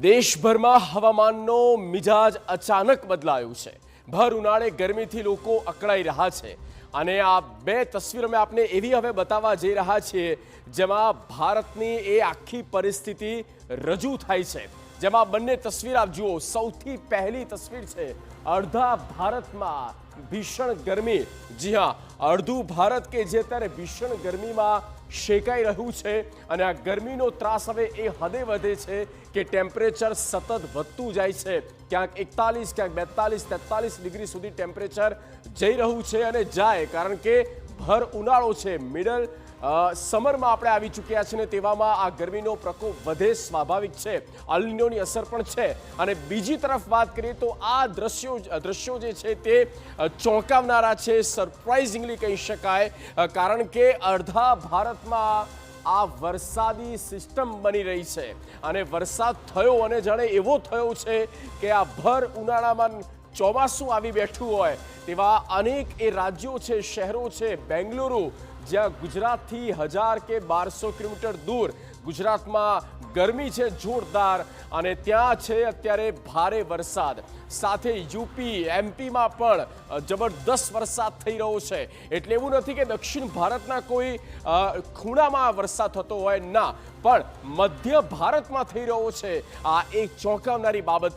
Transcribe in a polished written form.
દેશભરમાં હવામાનનો મિજાજ અચાનક બદલાયો છે। ભર ઉનાળે ગરમીથી લોકો અકળાઈ રહ્યા છે અને આ બે તસવીરો મેં આપને એવી હવે બતાવવા જઈ રહ્યા છીએ જેમાં ભારતની એ આખી પરિસ્થિતિ રજૂ થાય છે। જેમાં બંને તસવીર આપ જુઓ। સૌથી પહેલી તસવીર છે અડધા ભારતમાં ભીષણ ગરમી। જી હા, અડધું ભારત કે જે અત્યારે ભીષણ ગરમીમાં શેકાઈ રહ્યું છે અને આ ગરમીનો ત્રાસ હવે એ હદે વધે છે કે ટેમ્પરેચર સતત વધતું જાય છે। ક્યાંક 41, ક્યાંક 42, 43 ડિગ્રી સુધી ટેમ્પરેચર જઈ રહ્યું છે અને જાય, કારણ કે ભર ઉનાળો છે, મિડલ સમરમાં આપણે આવી ચૂક્યા છીએ ને તેવામાં આ ગરમીનો પ્રકોપ વધે સ્વાભાવિક છે। અલ નીનોની અસર પણ છે અને બીજી તરફ વાત કરીએ તો આ દ્રશ્યો જે છે તે ચોંકાવનારા છે, સરપ્રાઇઝિંગલી કહી શકાય, કારણ કે અડધા ભારતમાં આ વરસાદી સિસ્ટમ બની રહી છે અને વરસાદ થયો અને જાણે એવો થયો છે કે આ ભર ઉનાળામાં ચોમાસું આવી બેઠું હોય તેવા અનેક એ રાજ્યો છે, શહેરો છે। બેંગલુરુ, જ્યાં ગુજરાતથી 1000 કે 1200 કિલોમીટર દૂર ગુજરાતમાં ગરમી છે જોરદાર અને ત્યાં છે અત્યારે ભારે વરસાદ। સાથે યુપી, એમપીમાં પણ જબરદસ્ત વરસાદ થઈ રહ્યો છે। એટલે એવું નથી કે દક્ષિણ ભારતના કોઈ ખૂણામાં વરસાદ થતો હોય, ના, પણ મધ્ય ભારતમાં થઈ રહ્યો છે। આ એક ચોંકાવનારી બાબત